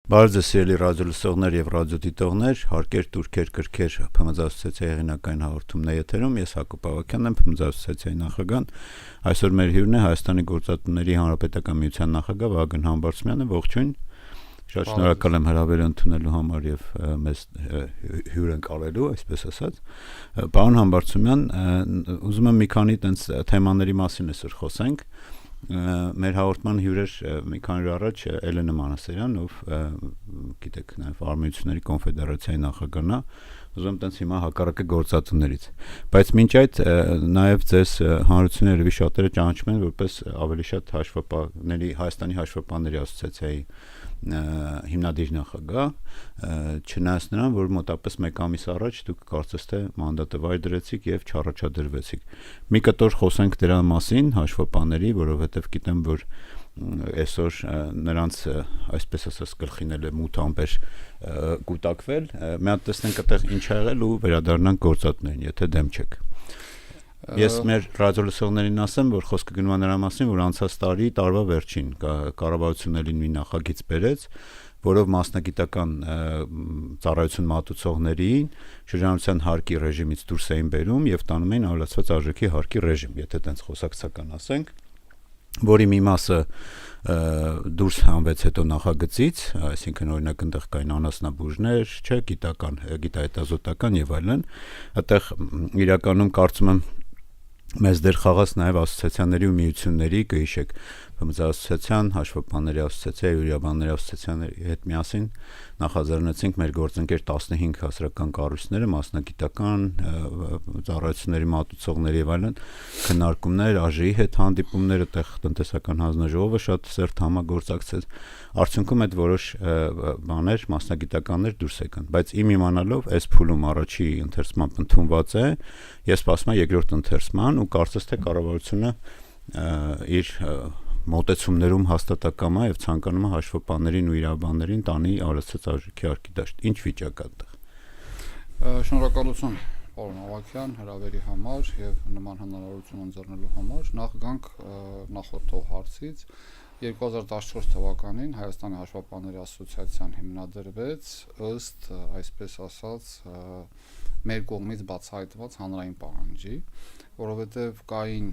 Բարև ձեզ սիրելի ռադիոլսողներ եւ ռադիոդիտողներ, հարկեր турքեր կրքեր ՓՄԶ ասոցիացիայի հեղինակային հաղորդումն է եթերում, ես Հակոբ Ավագյանն եմ, ՓՄԶ ասոցիացիայի նախագահն։ Այսօր մեր հյուրն է Հայաստանի գործատուների հանրապետական միության նախագահ Վահագն Համբարձումյանը, ողջույն։ Շատ շնորհակալ եմ հրավերը ընդունելու համար եւ մեզ հյուր ընկալելու, այսպես ասած։ Պարոն Համբարձումյան, ուզում եմ մի քանի տենց թեմաների մասին այսօր խոսենք։ Մեր հաղորդման հյուրեր մի քանի օր առաջ Էլենա Մանասարյան, ով գիտեք նաև Արմենությունների կոնֆեդերացիայի նախագահն է, ուզում եմ տենց հիմա հակառակը գործատուներից, բայց մինչ այդ նաև ձեզ հանրությունների շատերը ճանաչում են որպես ավելի շատ հաշվապահների Հայաստանի հաշվապահների ասոցիացիայի հիմնադիր նախագահ, չնայած նրան, որ մոտավորապես 1 ամիս առաջ դուք կարծես թե մանդատավայր դրեցիք եւ չառաջադրվեցիք։ Մի կտոր խոսենք դրա մասին հաշվապահների, որովհետեւ գիտեմ, որ այսօր նրանց այսպես ասած գլխին էլ է մութ ամպեր կուտակվել։ Մի հատ տեսնենք այդտեղ ինչ ա եղել ու վերադառնանք գործատուներին, եթե դեմ չեք։ Ես մեր ռադիոլսողներին ասեմ, որ խոսքը գնում է նրա մասին, որ անցած տարվա վերջին կառավարություններին մի նախագիծ բերեց, որով մասնագիտական ծառայություն մատուցողներին շրջանառության հարկի ռեժիմից դուրս էին բերում եւ տանում էին ավելացված արժեքի հարկի ռեժիմ, եթե տենց խոսակցական ասենք, որի մի մասը դուրս հանվեց հետո նախագծից, այսինքն օրինակ այնտեղ կային անասնաբուժներ, չէ, գիտահետազոտական եւ այլն, այդտեղ իրականում կարծում եմ մեզ դեր խաղաց նաև ասոցիացիաների ու միությունների, կհիշեք, ՓՄԶ ասոցիացիան, հաշվապահների ասոցիացիա, յուրաբանների ասոցիացիաների հետ միասին նախաձեռնեցինք մեր գործընկեր 15 հասարակական կառույցները, մասնագիտական ծառայությունների մատուցողների եւ այլն քննարկումներ, ԱԺ-ի հետ հանդիպումներ, այդտեղ տնտեսական հանձնաժողովը շատ սերտ համագործակցեց։ Արդյունքում այդ որոշ բաներ, մասնագիտականներ դուրս եկան, բայց իմ իմանալով այս փուլում առաջի ընթերցմամբ ընդունված է, ես սպասում եմ երկրորդ ընթերցման ու կարծես թե կառավարությունը իր մոտեցումներում հաստատակամ է եւ ցանկանում է հաշվապահներին ու իրավաբաններին տանի ավելացած արժեքի հարկի դաշտ։ Ինչ վիճակ է այդտեղ։ Շնորհակալություն պարոն Ավագյան հրավերի համար եւ նման հնարավորություն ընձեռնելու համար։ Նախ գանք նախորդող հարցից 2014 թվականին Հայաստանի հաշվապահների ասոցիացիան հիմնադրվեց ըստ այսպես ասած մեր կողմից բացահայտված հանրային պահանջի, որովհետև կային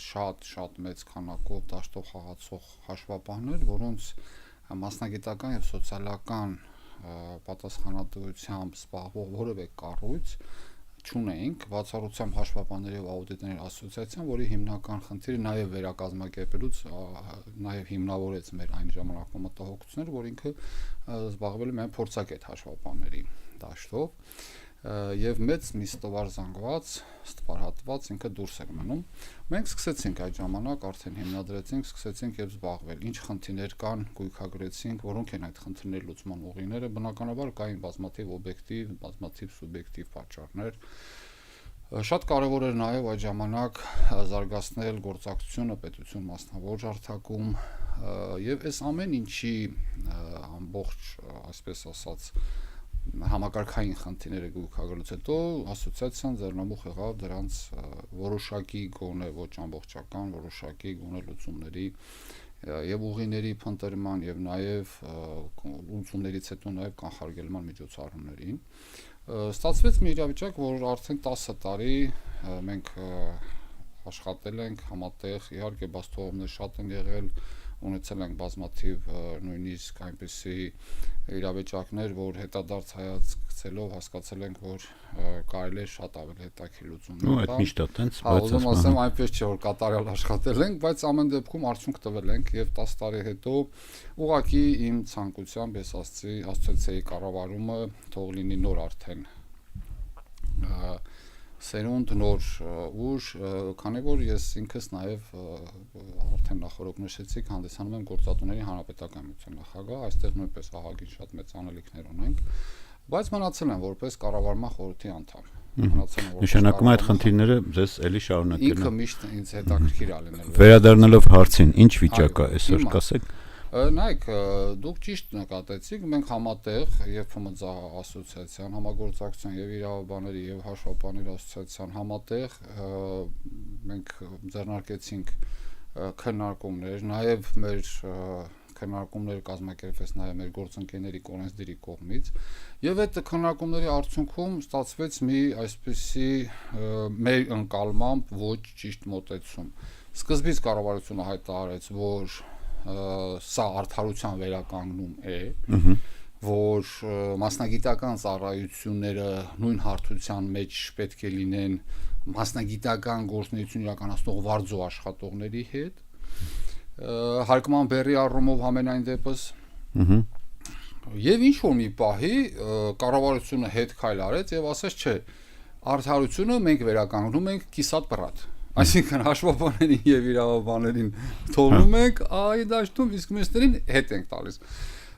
շատ մեծ քանակով դաշտով խաղացող հաշվապահներ, որոնց մասնագիտական եւ սոցիալական պատասխանատվությամբ զբաղվող որևէ կառույց չունեինք, բացառությամբ հաշվապահների եւ աուդիտորների ասոցիացիան, որի հիմնական խնդիրը նաեւ վերակազմակերպելուց նաեւ հիմնավորեց մեր այն ժամանակվա մտահոգությունները, որ ինքը զբաղվել է միայն փորձագետ հաշվապահների դաշտով եւ մեծ մի ստվար զանգված, ստվարհատված ինքը դուրս է մնում։ Մենք սկսեցինք այդ ժամանակ արդեն հիմնադրեցինք, սկսեցինք եւ զբաղվել։ Ինչ խնդիրներ կան, գույքագրեցինք, որոնք են այդ խնդիրների լուծման ուղիները, բնականաբար կային բազմաթիվ օբյեկտիվ, բազմաթիվ սուբյեկտիվ պատճառներ։ Շատ կարևոր էր նաեւ այդ ժամանակ զարգացնել գործակցությունը պետություն մասնավոր ջարդակում եւ այս ամեն ինչի ամբողջ, այսպես ասած, համակարգային խնդիրները գույքագրելուց հետո ասոցիացիան ձեռնամուխ եղավ դրանց որոշակի գոնե ոչ ամբողջական, որոշակի գոնե լուծումների եւ ուղիների փնտրման եւ նաեւ լուծումներից հետո նաեւ կանխարգելման միջոցառումներին։ Ստացվեց մի իրավիճակ, որ արդեն 10 տարի մենք աշխատել ենք համատեղ, իհարկե բաստողումներ շատ են եղել, ունեցել ենք բազմաթիվ նույնիսկ այնպիսի իրավիճակներ, որ հետադարձ հայացքելով հասկացել ենք, որ կարելի է շատ ավելի հետաքրքիր լուծումներ տալ։ Այդ միշտ է տենց, բայց ուզում ասեմ այնպես չէ, որ կատարյալ աշխատել ենք, բայց ամեն դեպքում արդյունք տվել ենք եւ 10 տարի հետո ուղղակի իմ ցանկությամբ ես ասոցիացիայի կառավարումը թող լինի նոր արդեն սերունդ նոր ուժ, քանի որ ես ինքս նաև արդեն նախորդ նշեցիք, հանդիսանում եմ գործատուների հանրապետական միության նախագահ, այստեղ նույնպես ահագին շատ մեծ անելիքներ ունենք, բայց մնացել եմ որպես կառավարման խորհրդի անդամ։ Նշանակում է այդ խնդիրները ձեզ էլի շարունակել են։ Ինքը միշտ ինձ հետաքրքիր է լինել։ Վերադառնալով հարցին, ինչ վիճակ է այսօր կասեք։ Նայեք, դուք ճիշտ նկատեցիք, մենք համատեղ եւ ՓՄԶ ասոցիացիան, համագործակցության եւ իրավաբանների եւ հաշվապահների ասոցիացիան համատեղ մենք ձեռնարկեցինք քննարկումներ, նաեւ մեր քննարկումներ կազմակերպվեց նաև մեր գործընկերների կոնենսդիրի կողմից եւ այդ քննարկումների արդյունքում ստացվեց մի այսպիսի մեր ընկալմամբ ոչ ճիշտ մոտեցում։ Սկզբից կառավարությունը հայտարարեց, որ սա արդարության վերականգնում է, որ մասնագիտական ծառայությունները նույն հարթության մեջ պետք է լինեն մասնագիտական գործունեություն իրականացնող վարձու աշխատողների հետ, հարկման բեռի առումով համենայն դեպս, եւ ինչ որ մի պահի կառավարությունը հետ քայլ արեց եւ ասաց, չէ, արդարությունը մենք վերականգնում ենք կիսատ պրատ, այսինքն հաշվապահներին եւ իրավաբաններին թողնում ենք այ դաշտում, իսկ մյուսներին հետ ենք տալիս։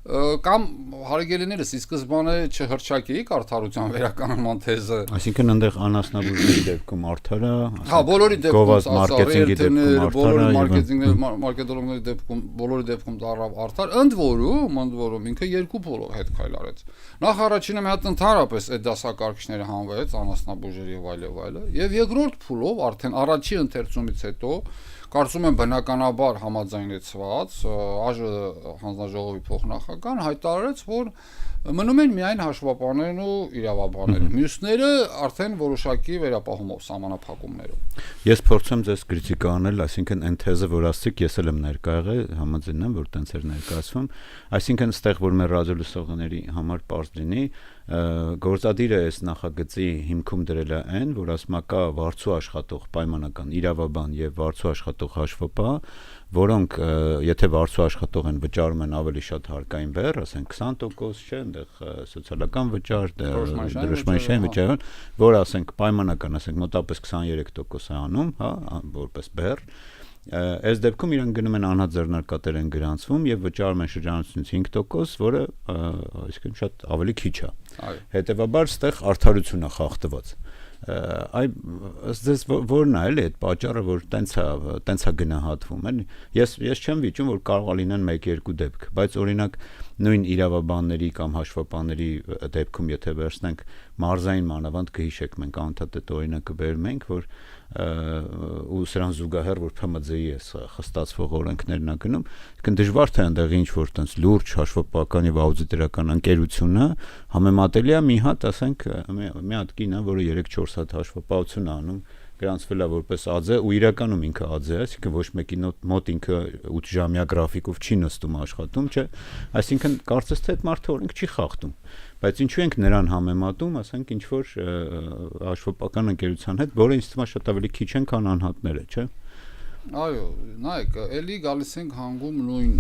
Կամ հարգելիներս ի սկզբանե չհրճակեիք արդարության վերականգնման թեզը։ Այսինքն այնտեղ անասնաբուժների դեպքում արդարը, հա, բոլորի դեպքում մարքեթինգի դեպքում բոլորի մարքետոլոգների դեպքում բոլորի դեպքում դառավ արդար, ընդ որում ինքը երկու փուլով հետ քայլ արեց։ Նախ առաջինը մի հատ ընդհանրապես այդ դասակարգիչները հանվեց անասնաբուժերի եւ այլ, եւ երկրորդ փուլով արդեն առաջի ընթերցումից հետո կարծում եմ բնականաբար համաձայնեցված ԱԺ հանձնաժողովի փոխնախագահան հայտարարեց, որ մնում են միայն հաշվապահներն ու իրավաբանները, մյուսները արդեն որոշակի վերապահումով, սահմանափակումներով։ Ես փորձեմ ձեզ քրիտիկա անել, այսինքն այն թեզը, որ ասցիք, ես էլ եմ ներկա եղել, համաձայն եմ, որ տենց էր ներկայացվում, այսինքն ստեղ որ մեր ռադիոլսողների համար պարզ լինի, գործադիրը այս նախագծի հիմքում դրել է այն, որ ասում կա վարձու աշխատող պայմանական իրավաբան եւ վարձու աշխատող հաշվապահ, որոնք եթե վարձու աշխատող են վճարում են ավելի շատ հարկային բեռ, ասենք 20%, չէ, այնտեղ սոցիալական վճար, դրոշմանշային վճար, որ ասենք պայմանական, ասենք մոտավորապես 23% է անում, հա, որպես բեռ, այս դեպքում իրանք գնում են անհաձեռնարկատեր են գրանցվում եւ վճարում են շրջանառությունից 5%, որը այսինքն շատ ավելի քիչ է։ Հետևաբար ստեղ արդարություն է խախտված։ Այ ըստ որն է էլի այդ պատճառը, որ տենց է գնահատվում, էլի։ Ես չեմ վիճում, որ կարող է լինեն 1-2 դեպք, բայց օրինակ նույն իրավաբանների կամ հաշվապահների դեպքում եթե վերցնենք մարզային մանավանդ կհիշեք, մենք անընդհատ այդ օրինակը բերում ենք, որ ու սրան զուգահեռ որ ՓՄԶ-ի է խստացվող օրենքներն ա գնում, այսինքն դժվար թե այնտեղ ինչ որ տենց լուրջ հաշվապահական եւ աուդիտորական ընկերությունը համեմատելի է մի հատ, ասենք, մի հատ կին է, որը 3-4 հատ հաշվապահություն է անում, գրանցվել է որպես ԱՁ ու իրականում ինքը ԱԶ է, այսինքն ոչ մեկի մոտ ինքը 8 ժամյա գրաֆիկով չի նստում աշխատում, չէ, այսինքն կարծես թե այդ մարդը օրենք չի խախտում, բայց ինչու ենք նրան համեմատում, ասենք ինչ որ հաշվապահական ընկերության հետ, որը ինձ թվում է շատ ավելի քիչ են, քան անհատները, չէ։ Այո, նայեք, էլի գալիս ենք հանգում նույն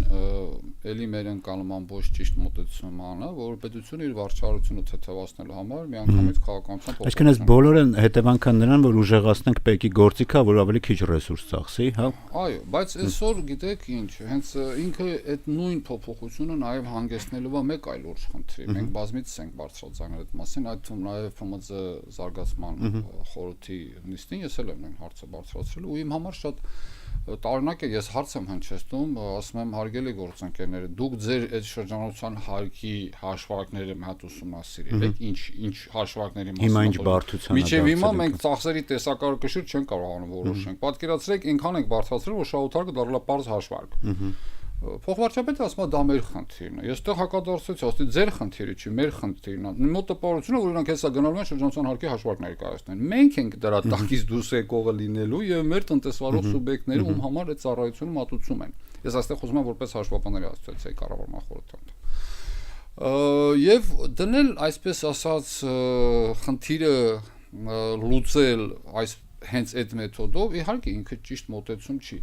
էլի մեր ընկալման ոչ ճիշտ մոտեցումը, որ պետությունը իր վարչարությունը թեթևացնելու համար միանգամից քաղաքականության փոխանցում։ Այսինքն այս բոլորը հետևանք են նրան, որ ուժեղացնենք ՊԵԿ-ի գործիքա, որ ավելի քիչ ռեսուրս ծախսի, հա։ Այո, բայց այսօր գիտեք ինչ, հենց ինքը այդ նույն փոփոխությունը նաև հանգեցնելու է մեկ այլ ուրիշ խնդրի։ Մենք բազմիցս ենք բարձրացանել այդ մասին, այդ թվում նաև ՓՄԶ զարգացման խորհրդի նիստին ես էլ եմ հարցը բարձրացրել ու իմ համար շատ տարօրինակ է, ես հարց եմ հնչեցնում, ասում եմ հարգելի գործընկերներ, դուք ձեր այդ շրջանառության հարկի հաշվարկները մի հատ ուսումնասիրել եք, ինչ հաշվարկների մասին։ Հիմա ինչ բարդության է։ Մինչև հիմա մենք ծախսերի տեսակարգաշիտ չենք կարողանում որոշենք։ Պատկերացրեք, այնքան ենք բարձրացրել, որ շահութարկը դառնա պարզ հաշվարկ։ Փոխվարչապետը ասում է դա մեր խնդիրն է։ Ես տեղ հակադարձեցի, ասեցի ձեր խնդիրը չի, մեր խնդիրն է։ Մոտ տպավորությունը, որ իրանք հեսա գնալու են շրջանառության հարկի հաշվարկ ներկայացնեն։ Մենք ենք դրա տակից դուրս եկողը լինելու եւ մեր տնտեսվարող սուբյեկտները, ում համար այդ ծառայությունը մատուցում են։ Ես այստեղ խոսում եմ որպես հաշվապահների ասոցիացիայի կառավարման խորհրդանիշ։ Եվ դնել, այսպես ասած, խնդիրը լուծել այս հենց այդ մեթոդով իհարկե ինքը ճիշտ մոտեցում չի։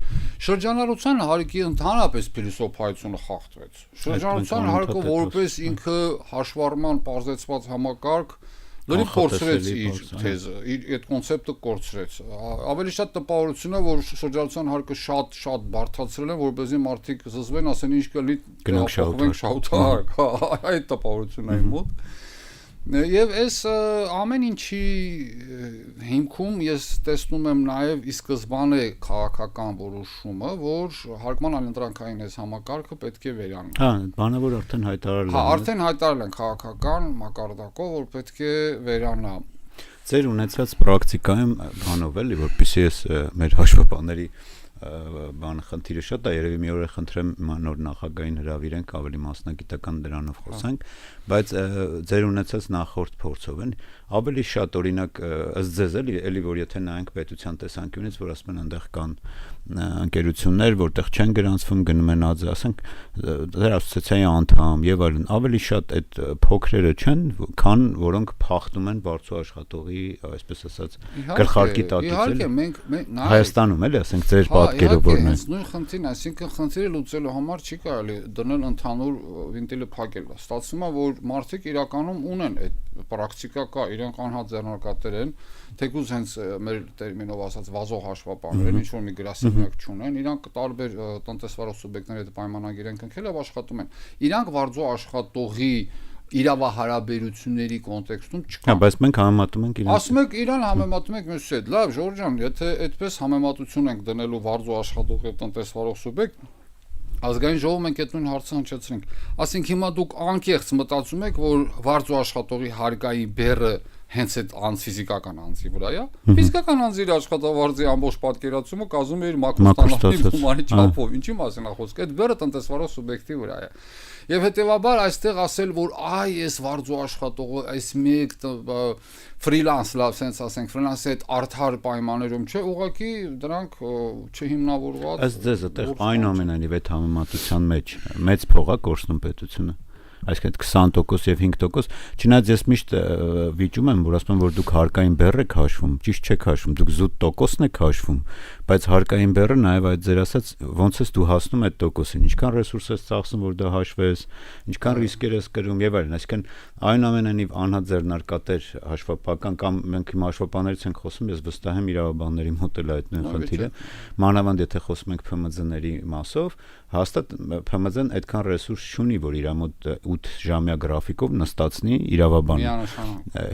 Շրջանառության հարկի ընդհանրապես փիլիսոփայությունը խախտվեց։ Շրջանառության հարկը որպես ինքը հաշվառման բարձրացված համակարգ լրիվ կորցրեց իր թեզը, իր այդ կոնցեպտը կորցրեց։ Ավելի շատ տպավորություն է, որ շրջանառության հարկը շատ բարդացրել են, որպեսզի մարդիկ զզվեն, ասեն ինչ կլինի, փոխվենք շահութարկ։ Այդ տպավորությունն է իմ մոտ։ Եվ այս ամեն ինչի հիմքում ես տեսնում եմ նաև ի սկզբանե քաղաքական որոշումը, որ հարկման անընդրանքային այս համակարգը պետք է վերանա։ Հա, բանը որ արդեն հայտարարել են։ Հա, արդեն հայտարարել են քաղաքական մակարդակով, որ պետք է վերանա։ Ձեր ունեցած պրակտիկայում բանով էլի, որպեսզի ես մեր հաշվապահների բան խնդիրը շատ է, երևի մի օր է խնդրեմ նոր նախագահային հրավիրենք, ավելի մասնագիտական դրանով խոսանք, բայց ձեր ունեցած նախորդ փորձով են ավելի շատ օրինակ ըստ ձեզ էլի որ եթե նայենք պետության տեսանկյունից, որ ասում են այնտեղ կան ընկերություններ, որտեղ չեն գրանցվում, գնում են ԱԶ, ասենք դեր ասոցիացիայի անդամ եւ այլն, ավելի շատ այդ փոքրերը չեն, քան որոնք փախտում են բարձր աշխատողի, այսպես ասած, գլխարկի տակից։ Իհարկե, մենք Հայաստանում էլի, ասենք ձեր պատկերով որն է։ Նույն խնդիրն, այսինքն խնդիրը լուծելու համար չի կարելի դնել ընդհանուր վինտիլը փակել։ Ստացվում է, որ մարդիկ իրականում ունեն այդ պրակտիկա կա, իրենք անհաձեռնարկատեր են, թեկուզ հենց մեր տերմինով ասած վազող հաշվապահներ են, ինչ որ մի գրասենյակ չունեն, իրանք տարբեր տնտեսվարող սուբյեկտների հետ պայմանագիր են կնքել եւ աշխատում են։ Իրանք վարձու աշխատողի իրավահարաբերությունների կոնտեքստում չկան։ Հա, բայց մենք համեմատում ենք իրենց։ Ասում եք Իրան համեմատում եք մյուսի հետ։ Լավ, Ժորժ ջան, եթե այդպես համեմատություն ենք դնելու վարձու աշխատող եւ տնտեսվարող սուբյեկտ, ազգային ժողովում ենք այդ նույն հարցը հնչեցրենք։ Ասենք հիմա դուք անկեղծ մտածում եք, որ վարձու աշխատողի հարկայի բեռը հենց այդ ֆիզիկական անձի վրա է։ Ֆիզիկական անձի աշխատավարձի ամբողջ պատկերացումը կազմում է իր մակրոստանդարտի գումարի չափով։ Ինչի մասին է խոսքը։ Այդ բեռը տնտեսվարող սուբյեկտի վրա է։ Եվ հետեւաբար այստեղ ասել, որ այ այս վարձու աշխատողը այս մեկ ֆրիլանս, լավ sense ասենք, ֆրիլանսի այդ արդար պայմաններում չէ, ուղղակի դրանք չհիմնավորված։ Ըստ ձեզ այդտեղ այնուամենայնիվ այդ համեմատության մեջ մեծ փող է կորցնում պետությունը։ Այսինքն 20% եւ 5%, չնայած ես միշտ վիճում եմ, որ ասում եմ, որ դուք հարկային բեռ եք հաշվում, ճիշտ չեք հաշվում, դուք զուտ տոկոսն եք հաշվում, բայց հարկային բեռը նաեւ այդ ձեր ասած ոնց ես դու հասնում այդ տոկոսին, ինչքան ռեսուրս ես ծախսում, որ դա հաշվես, ինչքան ռիսկեր ես կրում եւ այլն, այսինքն այնուամենայնիվ անհաձեռնարկատեր հաշվապահական կամ մենք հիմա հաշվապահներից ենք խոսում, ես վստահ եմ իրավաբանների մոտ էլ այդ նույն խնդիրը, մանավանդ եթե խոսում ենք ՓՄԶ-ների մասով, հաստատ ՓՄԶ-ն այդքան ռեսուրս չունի, որ իր մոտ 8 ժամյա գրաֆիկով նստածնի իրավաբանը։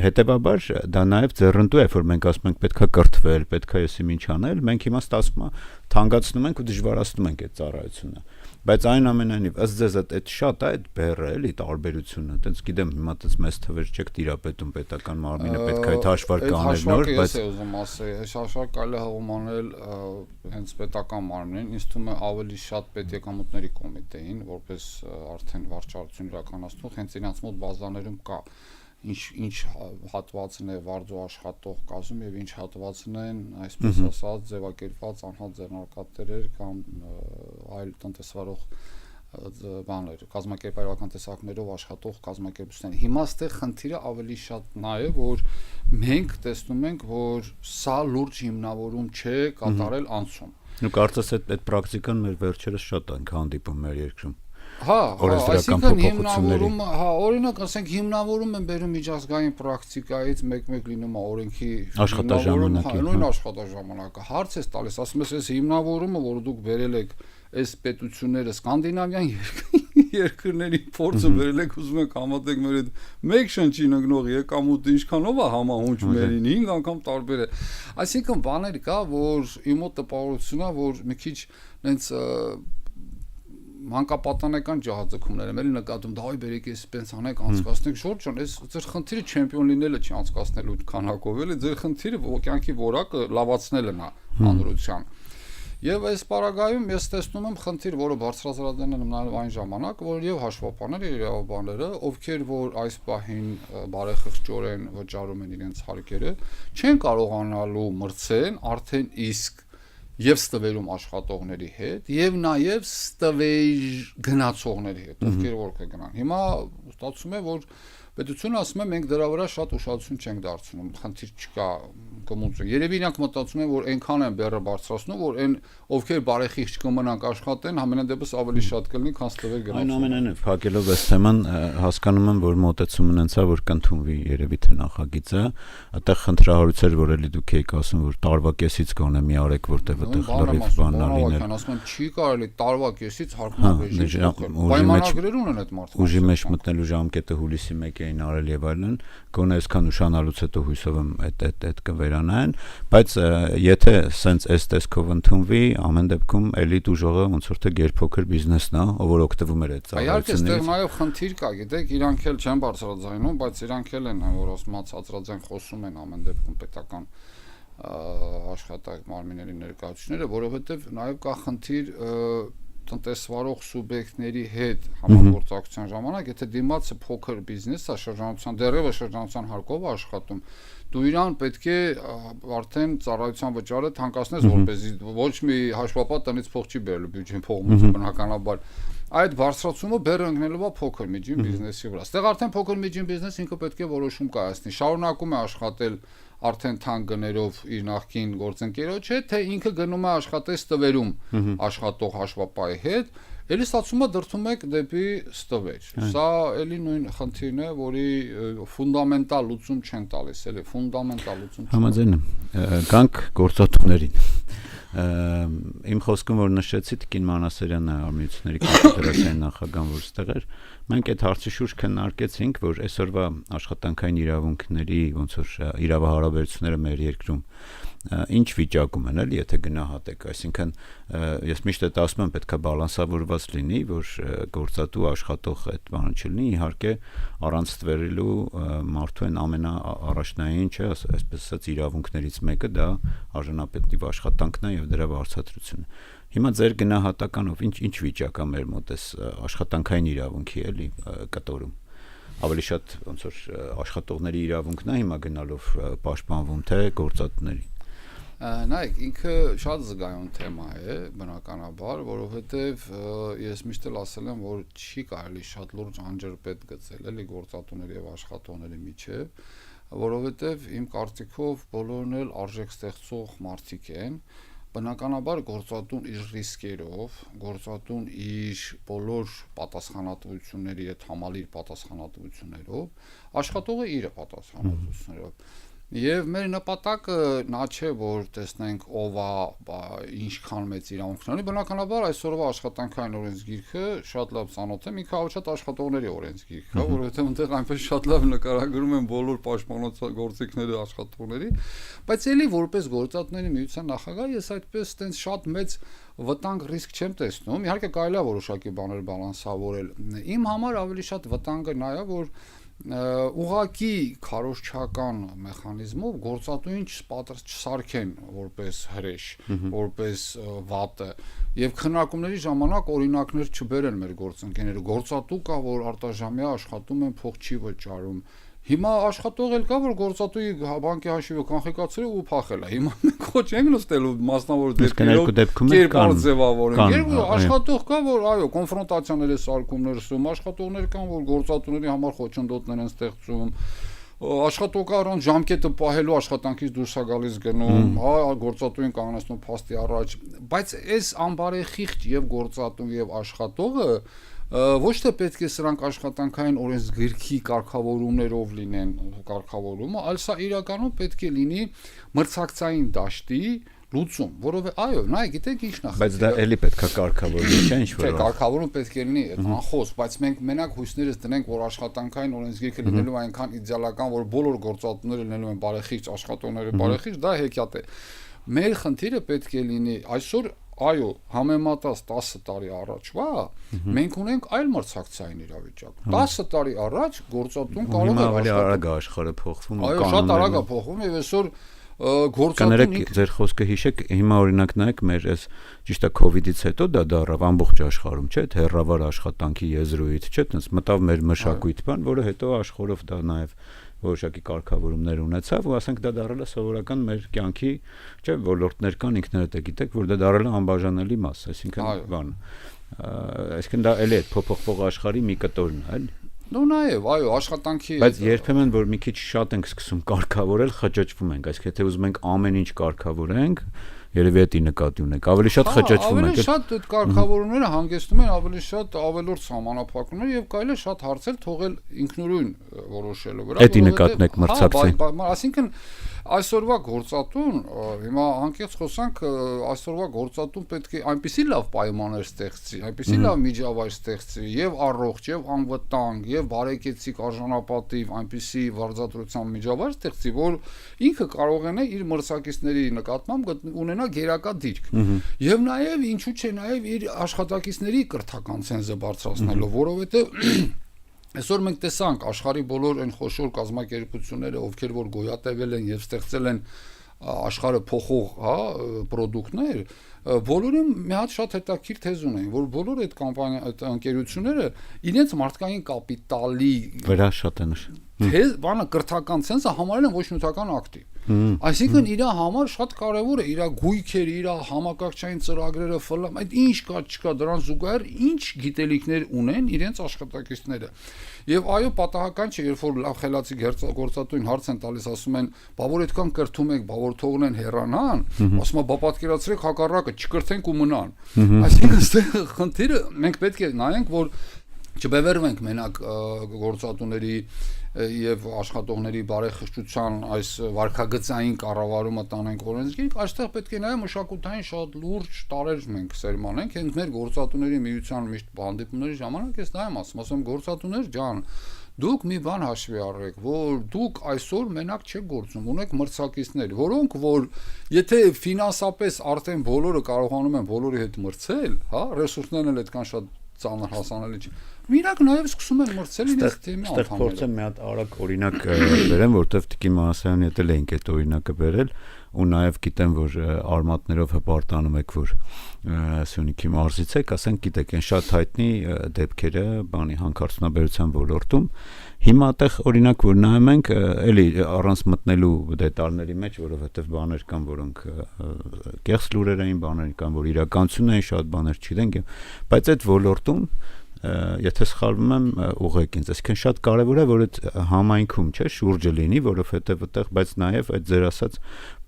Հետևաբար դա նաև ձեռնտու է, որ մենք ասում ենք պետքա կրթվել, պետքա եսիմ ինչ անել, մենք հիմա ստացվում է թանկացնում ենք ու դժվարացնում ենք այդ ծառայությունը։ Բայց այնուամենայնիվ ըստ ձեզ այդ շատ է այդ բեռը էլի տարբերությունը, այտենց գիտեմ հիմա այտենց մեծ թվեր չեք տիրապետում պետական մարմինը պետք է այդ հաշվարկը անել նոր, բայց ես ուզում ասել, այս հաշվարկը կարելի է հողմանել հենց պետական մարմինին, ինձ թվում է ավելի շատ պետեկամուտների կոմիտեին, որպես արդեն վարչարություն իրականացնող, հենց իրենց մոտ բազաներում կա ինչ հատվածն է վարձու աշխատող կազմում եւ ինչ հատվածն են այսպես ասած ձևակերպված անհաձեռնարկատերեր կամ այլ տնտեսվարող բաներ կազմակերպարական տեսակներով աշխատող կազմակերպություններ։ Հիմա այստեղ խնդիրը ավելի շատ նա է, որ մենք տեսնում ենք, որ սա լուրջ հիմնավորում չէ կատարել անցում։ Ու կարծես այդ պրակտիկան մեր վերջերս շատ ենք հանդիպում մեր երկրում։ Հա, այսինքն հիմնավորումը, հա, օրինակ ասենք հիմնավորում են բերում միջազգային պրակտիկայից մեկ-մեկ լինում է օրենքի աշխատաժամանակի, նույն աշխատաժամանակը։ Հարց է տալիս, ասում ես, այս հիմնավորումը, որ դուք բերել եք այս պետությունները սկանդինավյան երկրների փորձը բերել եք, ուզում եք համատեք մեր այդ մեկ շնչին ընկնող եկամուտը ինչքանով է համահունչ մերին 5 անգամ տարբեր է։ Այսինքն բաներ կա, որ իմ մոտ տպավորությունն է, որ մի քիչ հենց մանկապատանեկան ջահաձգումներ եմ էլի նկատում, դա այ բերեք էս spence անեք անցկացնենք, Ժորժ ջան, այս ձեր խնդիրը չեմպիոն լինելը չի անցկացնելու քանակով, էլի ձեր խնդիրը ողջանքի որակը լավացնելն է հանրության։ Եվ այս պարագայում ես տեսնում եմ խնդիր, որը բարձրացրել են նաև այն ժամանակ, որ եւ հաշվապահները, իրավաբանները, ովքեր որ այս պահին բարեխղճորեն վճարում են իրենց հարկերը, չեն կարողանալու մրցեն արդեն իսկ եւ ստվերում աշխատողների հետ եւ նաեւ ստվեր գնացողների հետ, ովքեր որ կգնան։ Հիմա ստացվում է, որ պետությունը ասում է մենք դրա վրա շատ ուշադրություն չենք դարձնում, խնդիր չկա կոմունություն։ Երևի իրանք մտածում են, որ այնքան են բեռը բարձրացնում, որ այն ովքեր բարեխիղճ կմնանք աշխատեն, ամենադեպս ավելի շատ կլինի, քան ստվեր գնացող։ Այնուամենայնիվ, փակելով այս թեման, հասկանում եմ, որ մոտեցումը ունեցա, որ կընդունվի երևի թե նախագիծը, այդտեղ խնդրահարույց էր, որ էլի դուք եք ասում, որ տարվա կեսից կոնե մի արեք, որտեղ այդտեղ լրիվ բանա լինել։ Ասում եմ, չի կարելի տարվա կեսից հարկնավեժի պայմանագրեր ունեն այդ մարդկանց։ Ուժի մեջ մտնելու ժամկետը հուլիսի 1-ին արել եւ այլն, գոնե այսքան ուշանալուց հետո հույսով եմ այդ կվերանային, բայց եթե սենց այս տեսքով ընդունվի, ամեն դեպքում էլիտ ուժողը ոնց որ թե գերփոքր բիզնեսն է, ով որ օգտվում էր այդ ծառայությունից։ Իհարկե, այստեղ նաեւ խնդիր կա, գիտեք, իրանք էլ չեն բարձրաձայնում, բայց իրանք էլ են, որ ասում ցածրաձայն խոսում են ամեն դեպքում պետական աշխատակ մարմինների ներկայացուցիչները, որովհետև նաև կա խնդիր տնտեսվարող սուբյեկտների հետ համագործակցության ժամանակ, եթե դիմացը փոքր բիզնես է, դեռևս շրջանության հարկով աշխատում, դու իրան պետք է արդեն ծառայության վճարը թանկացնես, որպեսզի ոչ մի հաշվապատ տնից փող չի բերելու բյուջեն փողոցը բնականաբար։ Այդ բարձրացումը բեռ ընկնելու է փոքր միջին բիզնեսի վրա։ Այստեղ արդեն փոքր միջին բիզնեսը ինքը պետք է որոշում կայացնի, շարունակում է աշխատել արդեն թանկ գներով իր նախկին գործընկերոջ հետ, թե ինքը գնում է աշխատել ստվերում աշխատող հաշվապահի հետ, էլի ստացումը դրդում եք դեպի ստվեր։ Սա էլի նույն խնդիրն է, որի ֆունդամենտալ լուծում չեն տալիս, էլի ֆունդամենտալ լուծում։ Համաձայն եմ։ Գանք գործատուներին։ Իմ խոսքում որ նշեցի Տիկին Մանասարյանը Արմենիությունների կոնֆեդերացիայի նախագահն որ ստեղ էր, մենք այդ հարցի շուրջ քննարկեցինք, որ այսօրվա աշխատանքային իրավունքների ոնց որ իրավահարաբերությունները մեր երկրում ինչ վիճակում են, էլի, եթե գնահատեք, այսինքն ես միշտ այդ ասում եմ, պետք է բալանսավորված լինի, որ գործատու աշխատող այդ բանը չլինի, իհարկե առանց ստվերելու մարդու են ամենաառաջնային, չէ, այսպես ասած իրավունքներից մեկը դա արժանապատիվ աշխատանքն է եւ դրա բարձրացությունը։ Հիմա ձեր գնահատականով ինչ վիճակ է մեր մոտ էս աշխատանքային իրավունքի էլի կտորում։ Ավելի շատ ոնց որ աշխատողների իրավունքն է հիմա գնալով պաշտպանվում, թե գործատուների։ Նայեք, ինքը շատ զգայուն թեմա է, բնականաբար, որովհետև ես միշտ էլ ասել եմ, որ չի կարելի շատ լուրջ անջրպետ գծել, էլի գործատուների եւ աշխատողների միջև, որովհետև իմ կարծիքով բոլորն էլ արժեք ստեղծող մարդիկ են, բնականաբար գործատուն իր ռիսկերով, գործատուն իր բոլոր պատասխանատվությունների հետ համալիր պատասխանատվություններով, աշխատողը իր պատասխանատվություններով։ Եվ մեր նպատակը նա չէ, որ տեսնենք ով է ինչքան մեծ իրավունքներ ունի, բնականաբար այսօրվա աշխատանքային օրենսգիրքը շատ լավ ծանոթ եմ, ինքը ավելի շատ աշխատողների օրենսգիրք է, որովհետև այնտեղ այնպես շատ լավ նկարագրում են բոլոր պաշտպանողների աշխատողների, բայց էլի որպես գործատուների միության նախագահ ես այդպես տենց շատ մեծ վտանգ ռիսկ չեմ տեսնում, իհարկե կարելի է որոշակի բաներ բալանսավորել։ Իմ համար ավելի շատ վտանգը նա է, որ ուղղակի քարոզչական մեխանիզմով գործատուին չսարքեն որպես հրեշ, որպես վատը եւ քննարկումների ժամանակ օրինակներ չբերեն մեր գործընկերները, գործատու կա, որ արտաժամյա աշխատում են, փող չի վճարում։ Հիմա աշխատող էլ կա, որ գործատուի բանկի հաշիվը կանխիկացրել ու փախել է։ Հիմա մենք ոչ ենք նստելու մասնավոր դեպքերով կերպար ձևավորենք։ Երկու աշխատող կա, որ այո, կոնֆրոնտացիաներ է սարքում ներսում, աշխատողներ կան, որ գործատուների համար խոչընդոտներ են ստեղծում։ Աշխատողը առանց ժամկետը պահելու աշխատանքից դուրս է գալիս գնում, գործատուին կանգնեցնում փաստի առաջ, բայց այս անբարեխիղճ եւ գործատու եւ աշխատողը ոչ թե պետք է սրանք աշխատանքային օրենսգիրքի կարգավորումներով լինեն կարգավորումը, այլ սա իրականում պետք է լինի մրցակցային դաշտի լուծում, որովհետեւ այո, նայ, գիտեք ինչն է։ Բայց դա էլի պետք է կարգավորվի, չէ՞ ինչ որ։ Չէ, կարգավորումը պետք է լինի անխոս, բայց մենք մենակ հույսներս դնենք, որ աշխատանքային օրենսգիրքը լինելու է այնքան իդեալական, որ բոլոր գործատուները լինելու են բարեխիղճ, աշխատողները բարեխիղճ, դա հեքիաթ է։ Մեր խնդիրը պետք է լինի այսօր այո, համեմատած 10 տարի առաջվա, մենք ունենք այլ մրցակցային իրավիճակ։ 10 տարի առաջ գործատուն կարող էր ավելի արագ է աշխարհը փոխվում, այո, շատ արագ է փոխվում եւ այսօր գործատուն կներեք ձեր խոսքը հիշեք, հիմա օրինակ նայեք մեր այս ճիշտ է COVID-ից հետո դա դարավ ամբողջ աշխարհում, չէ՞, հեռավար աշխատանքի եզրույթ, չէ՞, տենց մտավ մեր մշակույթ բան, որը հետո աշխարհով դա նաեւ որոշակի կարգավորումներ ունեցավ ու ասենք դա դարել է սովորական մեր կյանքի, չէ, ոլորտներ կան ինքներդ եք գիտեք, որ դա դարել է անբաժանելի մաս, այսինքն բան։ Այսինքն դա էլի այդ փոփոխվող աշխարհի մի կտորն է, էլի։ Դու նաև, այո, աշխատանքի բայց երբեմն որ մի քիչ շատ ենք սկսում կարգավորել, խճճվում ենք, այսինքն եթե ուզում ենք ամեն ինչ կարգավորենք, երևի էդի նկատի ունենք, ավելի շատ խճճվում ենք։ Ավելի շատ այդ կարգավորումները հանգեցնում են ավելի շատ ավելորդ սահմանափակումներ եւ կարելի է շատ հարցեր թողել ինքնուրույն որոշելու վրա։ Էդի նկատն եք մրցակցային։ Այսինքն այսօրվա գործատուն, հիմա անկեղծ խոսանք, այսօրվա գործատուն պետք է այնպիսի լավ պայմաններ ստեղծի, այնպիսի լավ միջավայր ստեղծի, եւ առողջ, եւ անվտանգ, եւ բարեկեցիկ արժանապատիվ, այնպիսի վարձատրության միջավայր ստեղծի, որ ինքը կարողանա իր մրցակիցների նկատմամբ ունենա գերակա դիրք։ Եվ նաեւ ինչու՞ չէ նաեւ իր աշխատակիցների կրթական ցենզը բարձրացնելով, որովհետեւ այսօր մենք տեսանք աշխարհի բոլոր այն խոշոր կազմակերպությունները, ովքեր որ գոյատևել են եւ ստեղծել են աշխարհը փոխող, հա, պրոդուկտներ, բոլորը մի հատ շատ հետաքրքիր թեզ ունեն, որ բոլոր այդ այդ ընկերությունները իրենց մարդկային կապիտալի վրա շատ են նշել։ Թեզ բանը կրթական ցենսը համարել են ոչ նյութական ակտիվ։ Այսինքն իր համար շատ կարևոր է իր գույքերը, իր համակարգչային ծրագրերը, այդ ինչ կա չկա, դրան զուգահեռ ինչ գիտելիքներ ունեն իրենց աշխատակիցները։ Եվ այո, պատահական չէ, երբ որ լավ խելացի գործատուին հարց են տալիս, ասում են, բա որ այդքան կրթում եք, բա որ թողնեն հեռանան, ասում է, բա պատկերացրեք հակառակը, չկրթենք ու մնան։ Այսինքն այստեղ խնդիրը մենք պետք է նայենք, որ չբևեռվենք մենակ գործատուների եւ աշխատողների բարեխղճության այս վարկագծային կառավարումը տանենք օրենսգիր, այստեղ պետք է նաեւ մշակութային շատ լուրջ տարեր մենք սերմանենք, հենց մեր գործատուների միության միշտ հանդիպումների ժամանակ ես դա եմ ասում գործատուներ ջան, դուք մի բան հաշվի առեք, որ դուք այսօր մենակ չեք գործում, ունեք մրցակիցներ, որոնք որ եթե ֆինանսապես արդեն բոլորը կարողանում են բոլորի հետ մրցել, հա, ռեսուրսներն էլ այդքան շատ ծանր հասանելի չէ։ Մինակ նաև սկսում են մրցել իրենց թեմի անդամները։ Այստեղ փորձեմ մի հատ արագ օրինակ բերեմ, որտեվ Տիկին Մանասարյանի հետ էլ էինք այդ օրինակը բերել, ու նաև գիտեմ, որ արմատներով հպարտանում եք, որ Սյունիքի մարզից եք, ասենք գիտեք, այն շատ հայտնի դեպքերը բանի հանքարդյունաբերության ոլորտում։ Հիմա այդտեղ օրինակ որ նայում ենք, էլի առանց մտնելու դետալների մեջ, որովհետև բաներ կան, որոնք կեղծ լուրեր էին, բաներ կան, որ իրականություն էին, շատ բաներ չգիտենք, բայց այդ ոլորտում եթե սխալվում եմ ուղղեք ինձ, այսինքն շատ կարևոր է որ այդ համայնքում չէ շուրջը լինի, որովհետև այդտեղ բայց նաև այդ ձեր ասած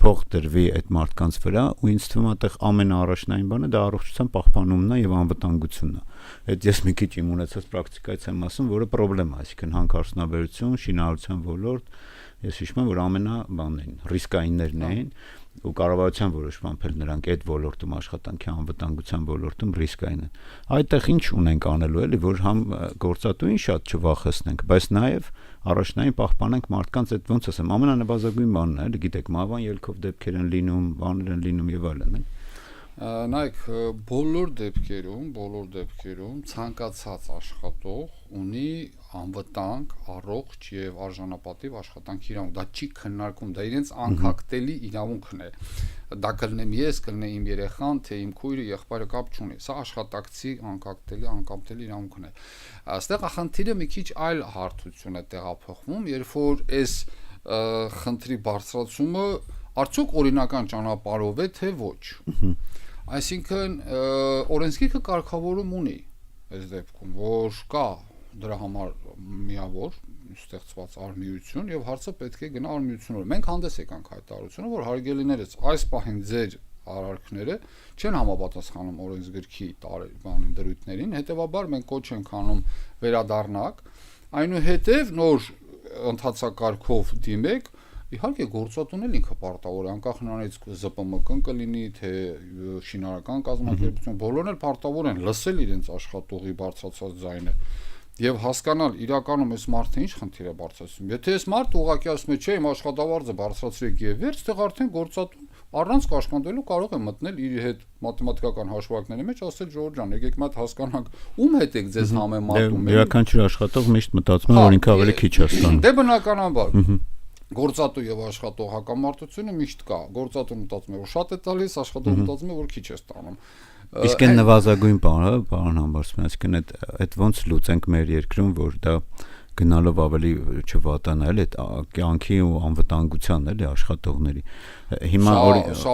փող դրվի այդ մարդկանց վրա ու ինձ թվում է այդտեղ ամենաառաջնային բանը դա առողջության պահպանումն է եւ անվտանգությունն է։ Այդ ես մի քիչ իմ ունեցած պրակտիկայից եմ ասում, որը խնդրեմ է, այսինքն հանքարդյունաբերություն, շինարարության ոլորտ, ես հիշում եմ որ ամենաբանն էին, ռիսկայիններն էին ու կառավարության որոշմամբ էլ նրանք այդ ոլորտում աշխատանքի անվտանգության ոլորտում ռիսկային են։ Այդտեղ ինչ ունենք անելու էլի, որ համ գործատուին շատ չվախեցնենք, բայց նաև առաջնային պահպանենք մարդկանց այդ ոնց ասեմ, ամենանպատակային բանն է, էլի գիտեք, մահվան ելքով դեպքեր են լինում, բաներ են լինում եւ այլն։ Նայեք, բոլոր դեպքերում ցանկացած աշխատող ունի անվտանգ, առողջ եւ արժանապատիվ աշխատանքի իրավունք, դա չի քննարկում, դա իրենց անկախտելի իրավունքն է։ Դա կլինեմ ես, կլինի իմ երեխան, թե իմ քույրը, եղբայրը կապ չունի։ Սա աշխատակցի անկապտելի իրավունքն է։ Այստեղ խնդիրը մի քիչ այլ հարթություն է տեղափոխվում, երբ որ այս խնդրի բարձրացումը արդյոք օրինական ճանապարհով է, թե ոչ։ Այսինքն օրենսգիրքը կարգավորում ունի այս դեպքում, որ կա դրա համար միավոր ստեղծված արմիություն եւ հարցը պետք է գնա արմիությունով։ Մենք հանդես եկանք հայտարարությունը, որ հարգելիներս այս պահին ձեր արարքները չեն համապատասխանում օրենսգրքի դրույթներին, հետեւաբար մենք կոչ ենք անում վերադառնաք, այնուհետև նոր ընթացակարգով դիմեք։ Իհարկե գործատուն էլ ինքը պարտավոր է, անկախ նրանից ԶՊՄԿ-ն կլինի, թե շինարարական կազմակերպություն, բոլորն էլ պարտավոր են լսել իրենց աշխատողի բարձրացած ձայնը եւ հասկանալ իրականում այս մարդը ինչ խնդիր է բարձրացնում։ Եթե այս մարդը ուղղակի ասում է, չէ, իմ աշխատավարձը բարձրացրեք եւ վերջ, այդտեղ արդեն գործատուն առանց կաշկանդվելու կարող է մտնել իր հետ մաթեմատիկական հաշվարկների մեջ, ասել Ժորժ ջան, եկեք մի հատ հասկանանք, ում հետ եք ձեզ համեմատում։ Յուրաքանչյուր աշխատող միշտ մտածում է, որ ինքը ավելի քիչ է ստանում։ Դե բնականաբար գործատու եւ աշխատող հակամարտությունը միշտ կա։ Գործատուն մտածում է, որ շատ է տալիս, աշխատողը մտածում է, որ քիչ է ստանում։ Իսկ այն նվազագույն բանը, պարոն Համբարձումյան, այսինքն այդ ոնց լուծենք մեր երկրում, որ դա գնալով ավելի չվատանա էլ այդ կյանքի ու անվտանգության էլի աշխատողների։ Հիմա սա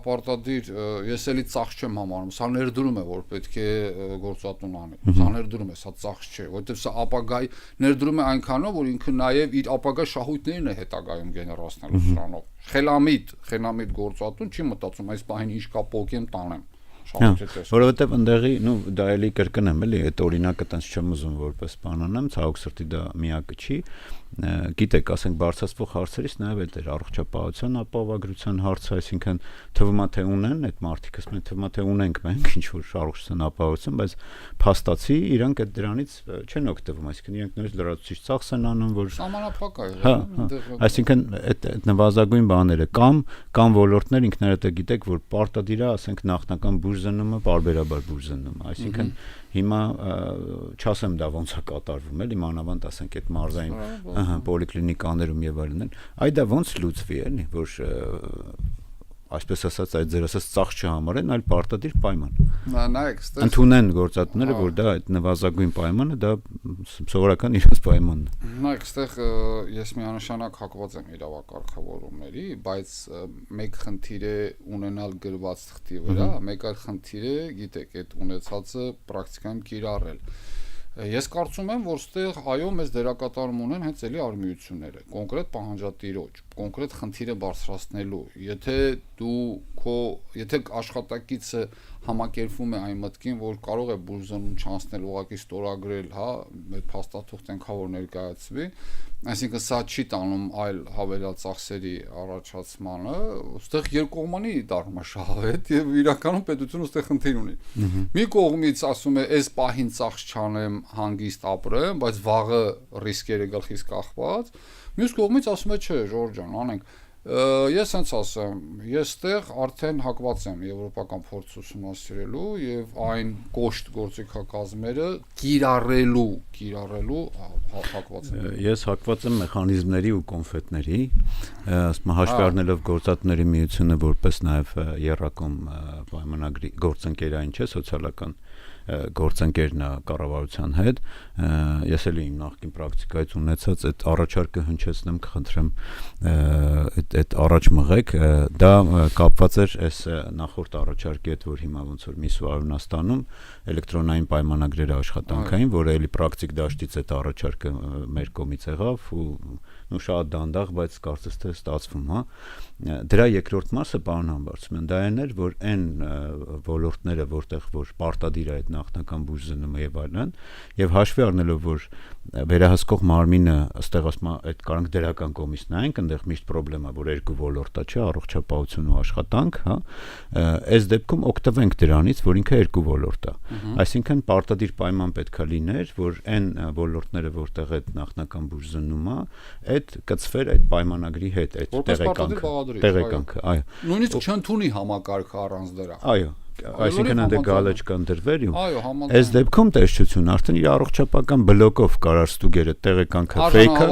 պարտադիր ես էլի ծախս չեմ համարում, սա ներդրում է, որ պետք է գործատուն անի։ Սա ներդրում է, սա ծախս չէ, որովհետև սա ապագայի ներդրում է այնքանով, որ ինքը նաև իր ապագա շահույթներն է հետագայում գեներացնելու սրանով։ Խելամիտ գործատուն չի մտածում այս պահին ինչ կա փոքեմ տանեմ։ Որովհետև ընդեղի, դա էլի կրկնեմ, էլի այդ օրինակը տենց չեմ ուզում որպես բան անեմ, ցավոք սրտի դա միակը չի։ Գիտեք, ասենք բարձրացվող հարցերից նաև այդ էր առողջապահության ապահովագրության հարցը, այսինքն թվում է թե ունեն այդ մարդիկս, մենք թվում է թե ունենք մենք ինչ որ առողջության ապահովություն, բայց փաստացի իրանք այդ դրանից չեն օգտվում, այսինքն իրանք նույնիսկ լրացուցիչ ծախս են անում, որ սահմանափակ է։ Այսինքն այդ նվազագույն բաները կամ ոլորտներ ինքներդ գիտեք, որ պարտադիր է, ասենք նախնական բուժ բուժզնումը, պարբերաբար բուժզնումը, այսինքն հիմա չասեմ դա ոնց է կատարվում, էլի մանավանդ ասենք այդ մարզային պոլիկլինիկաներում եւ այլն, այ դա ոնց լուծվի, էլի, որ այսպես ասած այդ ձեր ասած ծախս չհամարեն, այլ պարտադիր պայման։ Նայեք, ստեղ ընդունեն գործատուները, որ դա այդ նվազագույն պայմանը դա սովորական իրենց պայմանն է։ Նայեք, ստեղ ես միանշանակ հակված եմ իրավակարգավորումների, բայց մեկ խնդիր է ունենալ գրված թղթի վրա, մեկ այլ խնդիր է, գիտեք, այդ ունեցածը պրակտիկայում կիրառել։ Ես կարծում եմ, որ ստեղ այո մեծ դերակատարում ունեն հենց էլի արմիությունները, կոնկրետ պահանջատիրոջ, կոնկրետ խնդիրը բարձրացնելու։ Եթե աշխատակիցը համակերպվում է այն մտքին, որ կարող է բուժզնուն չանցնել, ուղղակի ստորագրել, հա, այդ փաստաթուղթ ենքա որ ներկայացվի, այսինքն սա չի տանում այլ հավելյալ ծախսերի առաջացմանը, այստեղ երկկողմանի դառնում է շահավետ եւ իրականում պետությունը այստեղ խնդիր ունի։ Մի կողմից ասում է, այս պահին ծախս չանեմ, հանգիստ ապրեմ, բայց վաղը ռիսկերը գլխից կախված։ Մյուս կողմից ասում է, չէ, Ժորժ ջան, անենք Ես հենց ասեմ, ես ստեղ արդեն հակված եմ եվրոպական փորձ ուսումնասիրելու եւ այն կոշտ գործիքակազմերը կիրառելու հակված եմ։ Ես հակված եմ մեխանիզմների ու կոնֆետների, հաշվի առնելով գործատուների միությունը որպես նաեւ երրակոմ պայմանագրի գործընկերային չէ սոցիալական գործընկերն է կառավարության հետ, ես էլ իմ նախկին պրակտիկայից ունեցած այդ առաջարկը հնչեցնեմ, կխնդրեմ այդ առաջ մղեք, դա կապված էր այս նախորդ առաջարկի հետ, որ հիմա ոնց որ միսու Արյունաստանում էլեկտրոնային պայմանագրերը աշխատանքային, որը էլի պրակտիկ դաշտից այդ առաջարկը մեր կողմից եղավ ու շատ դանդաղ, բայց կարծես թե ստացվում, հա։ Դրա երկրորդ մասը պարոն Համբարձումյան, դա այն էր, որ այն ոլորտները, որտեղ որ պարտադիր է այդ նախնական բուժզնումը եւ այլն, եւ հաշվի առնելով, որ վերահսկող մարմինը ըստեղ ասում այդ կարանք դերական կողմից նայենք, այնտեղ միշտ խնդրեմա, որ երկու ոլորտ է, չէ, առողջապահություն ու աշխատանք, հա, այս դեպքում օգտվենք դրանից, որ ինքը երկու ոլորտ է։ Այսինքն պարտադիր պայման պետքա լիներ, որ այն ոլորտները, որտեղ այդ նախնական բուժզնումը, այդ կծվեր այդ պայմանագրի հետ, այդ տեղեկանքը, այո։ Նույնիսկ չընդունի համակարգը առանց դրա։ Այո, այսինքն այնտեղ գալեջ կան դրվեր ու այս դեպքում տեսչություն արդեն իր առողջապահական բլոկով կարար ստուգերը տեղեկանքը ֆեյքը,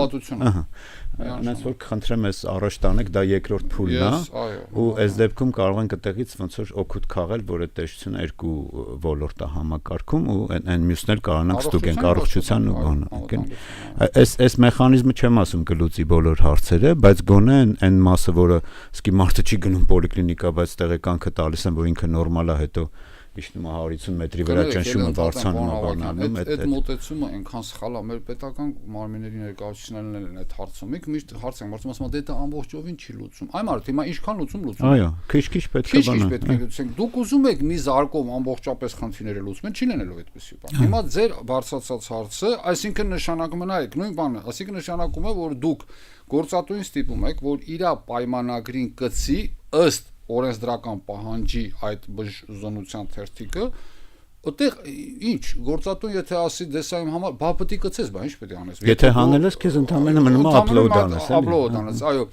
այնպես որ կխնդրեմ ես առաջ տանեք, դա երկրորդ փուլն է ու այս դեպքում կարող ենք այդտեղից ոնց որ օգուտ քաղել, որ այդ տեսչությունը երկու ոլորտ է համակարգում ու այն մյուսներ կարողանանք ստուգենք առողջության ու բանը։ Այս մեխանիզմը չեմ ասում կլուծի բոլոր հարցերը, բայց գոնե այն մասը, որը սկի մարդը չի գնում պոլիկլինիկա, բայց տեղեկանքը տալիս են, որ ինքը նորմալ է, հետո իջնում 150 մետրի վրա ճնշումը բարձրանում է բանալում, այդ մոտեցումը այնքան սխալ է, մեր պետական մարմինների ներկայացուցիչներն են այդ հարցում։ Մենք միշտ հարց ենք մարդում, ասում են դա ամբողջովին չի լուծում։ Այ մարդ հիմա ինչքան լուծում։ Այո, քիչ-քիչ պետք է բանը։ Քիչ-քիչ պետք է լուծենք։ Դուք ուզում եք մի զարկով ամբողջապես խնդիրները լուծում, չի լինելու այդպեսի բան։ Հիմա ձեր բարձրացած հարցը, այսինքն նշանակում է նայեք, նույն բանը, այսինքն նշանակում է, որ դուք գործատուին ստիպում եք, որ իր պայմանագրին կցի ըստ օրենսդրական պահանջի այդ բուժզնության թերթիկը, այդտեղ ինչ գործատուն եթե ասի դեսա իմ համար, բա պետք է կցես, բա ինչ պետք է անես։ Եթե հանել ես, քեզ ընդամենը մնում է upload անես, էլի։ Upload անես, այո։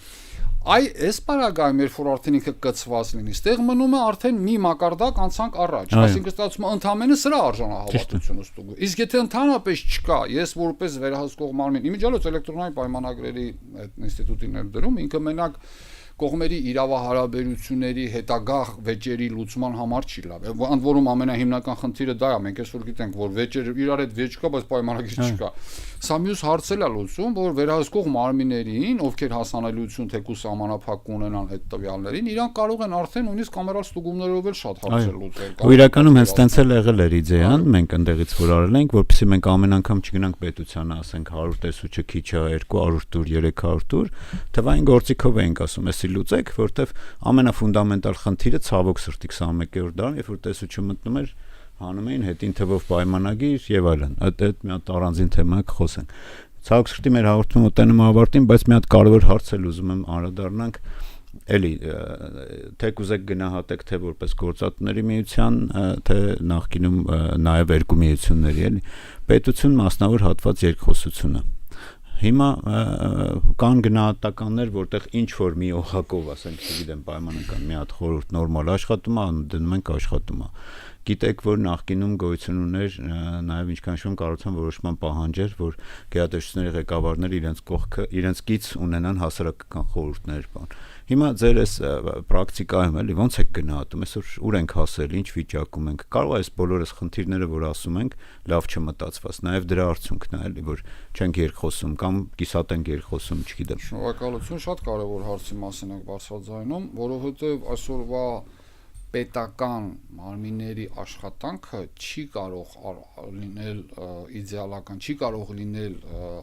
Այ այս պարագայում երբ որ արդեն ինքը կցված լինի, ստեղ մնում է արդեն մի մակարդակ անցանք առաջ, այսինքն ստացվում է ընդամենը սրա արժանահավատությունը ստուգում։ Իսկ եթե ընդհանրապես չկա, ես որպես վերահսկող մարմին, իմիջիալոց էլեկտրոնային պայմանագրերի այդ ինստիտուտի ներդրում ինքը մենակ կողմերի իրավահարաբերությունների հետագա վեճերի լուծման համար չի լավ։ Ընդ որում ամենահիմնական խնդիրը դա է, մենք այսօր գիտենք, որ վեճեր իրար հետ վեճ կա, բայց պայմանագիր չկա։ Սա մյուս հարցել է լուծում, որ վերահսկող մարմիններին, ովքեր հասանելիություն թեկուզ սահմանափակ կունենան այդ տվյալներին, իրանք կարող են արդեն նույնիսկ կամերալ ստուգումներով էլ շատ հարցեր լուծել։ Ու իրականում հենց տենց էլ եղել էր իդեան, մենք ընդեղից որ արել ենք, որպեսզի մենք ամեն անգամ չգնանք պետությանը, ասենք 100 տեսուչը քիչ է, 200 տուր, 300 տուր, թվային գործիքով ենք ասում, էսի լուծեք, որտեվ ամենաֆունդամենտալ խնդիրը ցավոք սրտի 21-րդ դարում, երբ որ տեսուչը մտնում էր, հանում էին հետին թվով պայմանագիր եւ այլն։ Այդ մի հատ առանձին թեմա կխոսենք։ Ցավոք սրտի մեր հաղորդումը մոտենում ավարտին, բայց մի հատ կարևոր հարց էլ ուզում եմ անդրադառնանք, էլի թե կուզեք գնահատեք թե որպես գործատուների միության, թե նախկինում նաեւ երկու միությունների, էլի պետություն մասնավոր հատված երկխոսությունը։ Հիմա կան գնահատականներ, որտեղ ինչ որ մի օղակով, ասենք, չգիտեմ, պայմանական մի հատ խորհուրդ նորմալ աշխատում է, դնում ենք աշխատում է։ Գիտեք, որ նախկինում գոյություն ուներ նաև ինչքանշում կառուցման որոշման պահանջեր, որ գերատեսչությունների ղեկավարները իրենց կից ունենան հասարակական խորհուրդներ բան։ Հիմա ձեր այս պրակտիկայում էլի ո՞նց եք գնահատում, այսօր ուր ենք հասել, ինչ վիճակում ենք։ Կարող է այս բոլոր այս խնդիրները, որ ասում ենք, լավ չմտածված, նաև դրա արդյունքն է, էլի, որ չենք երկխոսում կամ կիսատ ենք երկխոսում, չգիտեմ։ Շնորհակալություն, շատ կարևոր հարցի մասին եք բարձրաձայնում, որովհետև այսօրվա պետական մարմինների աշխատանքը չի կարող լինել իդեալական, չի կարող լինել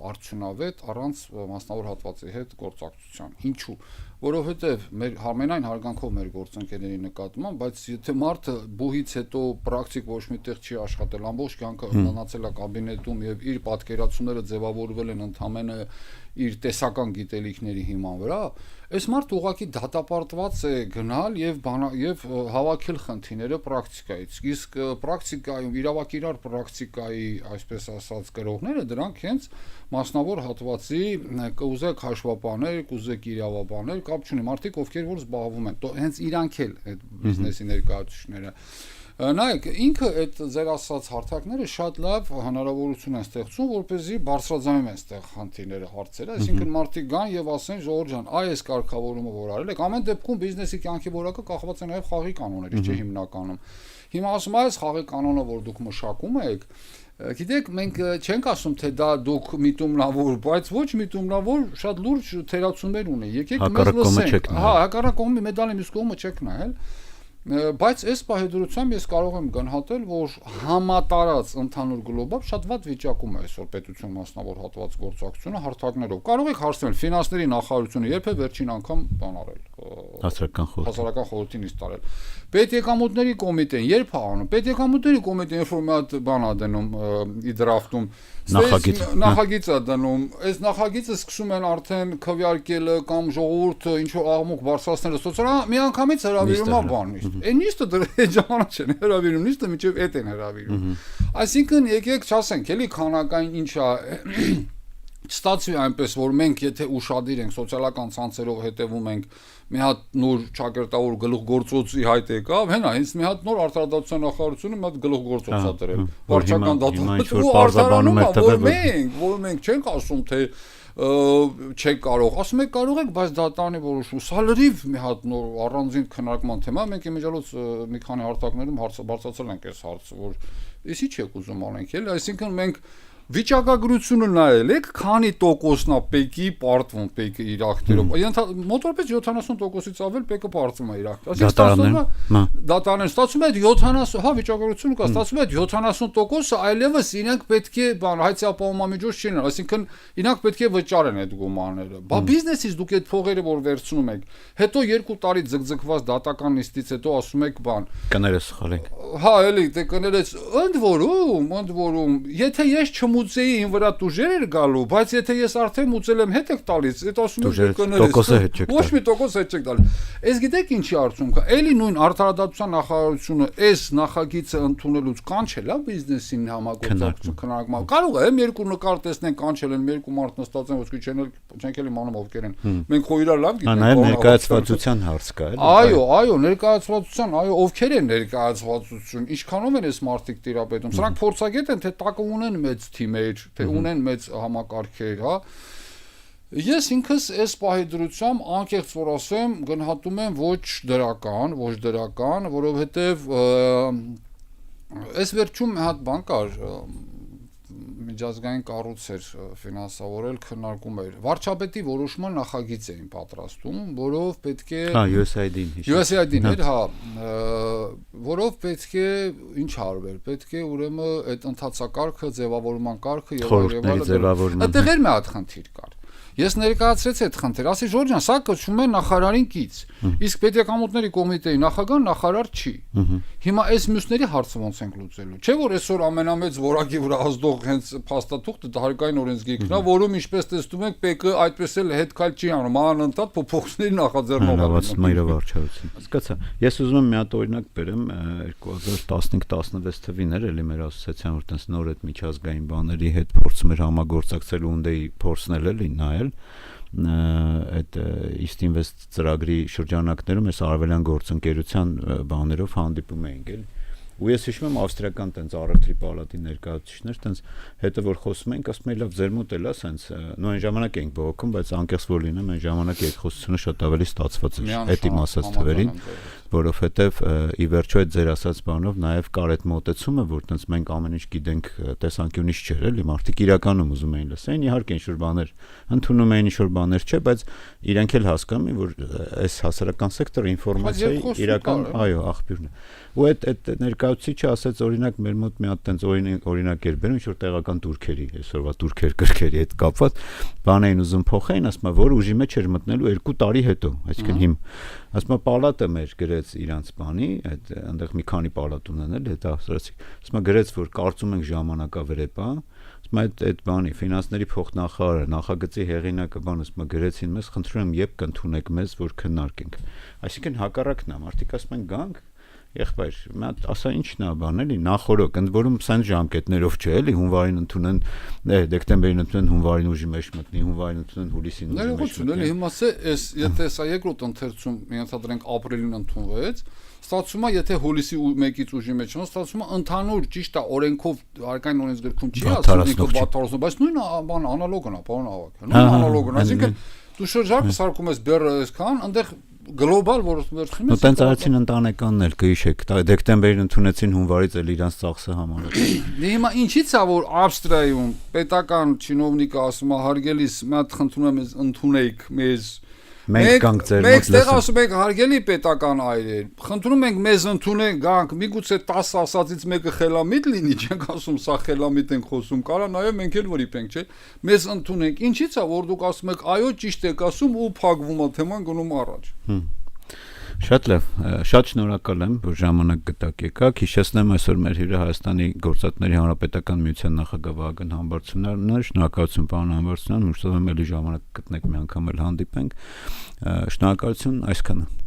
արդյունավետ առանց մասնավոր հատվածի հետ գործակցության։ Ինչու՞։ Որովհետև մեր ամենայն հարգանքով մեր գործընկերների նկատմամբ, բայց եթե մարդը բուհից հետո պրակտիկ ոչ միտեղ չի աշխատել, ամբողջ կյանքը մնացել է կաբինետում եւ իր պատկերացումները ձևավորվել են ընդամենը իր տեսական գիտելիքների հիման վրա, այս մարդը ուղղակի դատապարտված է գնալ եւ հավաքել խնդիրները պրակտիկայից։ Իսկ պրակտիկայում իրավակիրար պրակտիկայի, այսպես ասած, գրողները դրանք հենց մասնավոր հատվածի կուզեք հաշվապաներ, կուզեք իրավաբաներ, կապ չունի, մարդիկ ովքեր որ զբաղվում են, հենց իրանք էլ այդ բիզնեսի ներկայացուցիչները։ Նայեք, ինքը այդ ձեր ասած հարթակները շատ լավ հնարավորություն են ստեղծում, որպեսզի բարձրաձայնում են ստեղ խնդիրները, հարցերը, այսինքն մարդիկ գան եւ ասեն, ժողովուրդ ջան, այս կարգավորումը որ արել եք, ամեն դեպքում բիզնեսի կյանքի որակը կախված է նաեւ խաղի կանոններից, չէ՞ հիմնականում։ Հիմա ասում եմ, այս խաղի կանոնը, որ դուք մշակում եք, գիտեք, մենք չենք ասում, թե դա դուք միտումնավոր, բայց ոչ միտումնավոր, շատ լուրջ թերացումներ ունի։ Եկեք մեզ լսենք։ Հա, հակառակ կողմի մեդալի մյուս կողմը չեք նայել։ Բայց այս պահեդրությամբ ես կարող եմ գնահատել, որ համատարած ընդհանուր գլոբալ շատ վատ վիճակում է այսօր պետություն մասնավոր հատված գործակցությունը հարթակներով։ Կարող եք հարցնել ֆինանսների նախարարությունը երբ է վերջին անգամ բան արել, հասարակական խորհրդին իսկ տարել։ Պետեկամուտների կոմիտեն երբ է անում։ Պետեկամուտների կոմիտեն երբ որ մի հատ բան է դնում դրաֆտում, նախագիծ է դնում, այս նախագիծը սկսում են արդեն քվեարկելը կամ ժողովուրդը ինչ որ աղմուկ բարձրացնելը սոցիալ մի անգամից հրավիրում է բանից։ Այն նիստը դրա ժամանակ չեն հրավիրում, նիստը միջև էդ են հրավիրում։ Այսինքն եկեք չասենք, էլի քանակային ինչ է ստացվի այնպես, որ մենք եթե ուշադիր ենք սոցիալական ցանցերով հետևում ենք, մի հատ նոր ճակերտավոր գլուխգործոցի հայտ եկավ, հենա, հենց մի հատ նոր արտադրության նախարարությունը մի հատ գլուխգործոց է դրել։ Վարչական դատաստանը ու արտարանում է, որ մենք չենք ասում, թե չեք կարող, ասում եք կարող եք, բայց դատարանի որոշում, սա լրիվ մի հատ նոր առանձին քննարկման թեմա, մենք իմիջիալոց մի քանի հարթակներում բարձրացել ենք այս հարցը, որ իսի չեք ուզում անենք, էլի, այսինքն մենք վիճակագրությունը նայել եք, քանի տոկոսն է պեկի պարտվում պեկը իր ակտերով։ Մոտորապես 70%-ից ավել պեկը պարտվում է իր ակտերով։ Դատարաններում ստացվում է 70, հա, վիճակագրությունը կա, ստացվում է 70%-ը այլևս իրենք պետք է բան հայցապահումամիջոց չեն, այսինքն իրենք պետք է վճարեն այդ գումարները։ Բա բիզնեսից դուք այդ փողերը որ վերցնում եք, հետո 2 տարի ձգձգված դատական նիստից հետո ասում եք բան։ Կները սխալ ենք։ Հա, էլի, դե կներես, ընդ որում, եթե ես մուծեի ին վրա տուժեր էր գալու, բայց եթե ես արդեն մուծել եմ հետ եք տալիս, այդ ասում եք կներես, ոչ մի տոկոս հետ չեք տալիս։ Այս գիտեք ինչի արդյունքը, էլի նույն արտադրության նախարարությունը այս նախագիծը ընդունելուց կանչել է բիզնեսին համագործակցություն քննարկման։ Կարող է երկու նկար տեսնեն կանչել են, երկու մարդ նստած են, ոսկի չենք էլի իմանում ովքեր են։ Մենք խո իրար լավ գիտենք։ Նաև ներկայացվածության հարց կա, էլի։ Այո, ներկայացվածության, այո, ովքեր են ներկայացվածություն, ինչքանով են այս մարդիկ տիրապետում։ Սրանք փորձագետ են, թե տակը ունեն մեծ թե ունեն մեծ համակարգեր, հա։ Ես ինքս այս պահեդրությամբ անկեղծ որ ասեմ, գնահատում եմ ոչ դրական, որովհետև այս վերջում մի հատ բան կար, միջազգային կառույց էր ֆինանսավորել, քննարկում էր։ Վարչապետի որոշման նախագիծ էին պատրաստում, որով պետք է USAID-ին էր, հա, որով պետք է ինչ արվեր, պետք է ուրեմն այդ ընթացակարգը, ձևավորման կարգը եւ այլն, այդտեղ էր մի հատ խնդիր կար։ Ես ներկայացրեցի այդ խնդիրը, ասի Ժորժ ջան, սա կոչվում է նախարարին կից։ Իսկ պետեկամուտների կոմիտեի նախագահ նախարար չի։ Հիմա այս մյուսների հարցը ոնց ենք լուծելու։ Չէ՞ որ այսօր ամենամեծ որակի վրա ազդող հենց փաստաթուղթը դահարկային օրենսգիրքն է, որում ինչպես տեսնում ենք ՊԿ այդպես էլ հետքալ չի անում, անընդհատ փոփոխությունների նախաձեռնողը։ Հասկացա։ Ես ուզում եմ մի հատ օրինակ բերեմ 2015-16 թվին էր էլի մեր ասոցիացիան, որ տես նոր այդ միջազգային բաների հետ փորձում էր համագործակցել ու ունդեի փորձնել էլի նայել այդ East Invest ծրագրի շրջանակներում այս արևելյան գործընկերության բաներով հանդիպում էինք էլի ու ես հիշում եմ ավստրիական տենց առևտրի պալատի ներկայացուցիչներ տենց հետո որ խոսում ենք ասում են լավ ձեր մոտ էլա սենց նույն այն ժամանակ էինք բողոքում բայց անկեղծ որ լինեմ այն ժամանակ այդ խոսությունը շատ ավելի ստացված էր այդ իմ ասած թվերին որովհետև ի վերջո այդ ձեր ասած բանով նաև կար այդ մոտեցումը որ տենց մենք ամեն ինչ գիտենք տեսանկյունից չէր էլի մարդիկ իրականում ուզում էին լսեն իհարկե ինչ որ բաներ ընդունում էին ինչ որ բաներ չէ բայց իրենք էլ հասկանում են որ այս հասարակական սեկտորը ինֆորմացիայի իրական այո աղբյուրն է ու այդ ներկայացուցիչը ասաց օրինակ մեր մոտ մի հատ տենց օրինակ էր բերում ինչ որ տեղական турքերի այսօրվա турքեր կրկերի հետ կապված բան էին ուզում փոխեին ասում որ ուժի մեջ էր մտնելու 2 տարի հետո այսինքն հիմ ասում պալատը մեր գրեց իրանց բանի այդ այնտեղ մի քանի պալատ ունեն էլ հետահասարացի ասում գրեց որ կարծում ենք ժամանակավրեպ է ասում այդ բանի ֆինանսների փոխնախարարը նախագծի հեղինակը բան ասում գրեցին մեզ խնդրում եմ երբ կընդունեք մեզ որ քննարկենք այսինքն հակառակն է մարդիկ ասում են գանք եղբայր, մատ ասա ինչն է բան էլի նախորոք, ընդ որում սենց ժամկետներով չէ էլի հունվարին ընդունեն, դեկտեմբերին ընդունեն հունվարին ուժի մեջ մտնի, հունվարին ընդունեն հուլիսին ուժի մեջ մտնի։ Էլի հիմա էս եթե սա երկրորդ ընթերցում ենթադրենք ապրիլին ընդունվեց, ստացվում է եթե հուլիսի 1-ից ուժի մեջ ነው, ստացվում է ընդհանուր ճիշտ է օրենքով հարկային օրենսգրքում չի ասում ինքը բաթարոսում, բայց նույն բան անալոգն է, պարոն Ավագյան, նույն անալոգն, այսինքն դու շրջակ սարքում ես բեռը այսքան, այնտեղ գլոբալ որոշումներն են։ Տենց արեցին ընտանեկանն էլ կհիշեք, դեկտեմբերին ընդունեցին հունվարից էլ իրանց ծախսը համարել։ Հիմա ինչի՞ց է որ Ավստրիայում պետական չինովնիկը ասում է հարգելիս, մի հատ խնդրում եմ ընդունեք մեզ մենք կանք ձեր մոտ լսենք։ Մենք ասում ենք հարգելի պետական այրեր, խնդրում ենք մեզ ընդունեք, գանք, միգուցե 10 ասածից մեկը խելամիտ լինի, չենք ասում սա խելամիտ ենք խոսում, կարա նաև մենք էլ վրիպենք, չէ։ Մեզ ընդունենք։ Ինչի՞ց է որ դուք ասում եք այո ճիշտ եք ասում ու փակվում է թեման գնում առաջ։ Շատ լավ, շատ շնորհակալ եմ, որ ժամանակ գտաք եկաք։ Հիշեցնեմ այսօր մեր հյուրը Հայաստանի Գործատների Հանրապետական միության նախագահ Վահագն Համբարձումյանն էր։ Շնորհակալություն պարոն Համբարձումյան, հուսով եմ էլի ժամանակ գտնեք մի անգամ էլ հանդիպենք։ Շնորհակալություն այսքանը։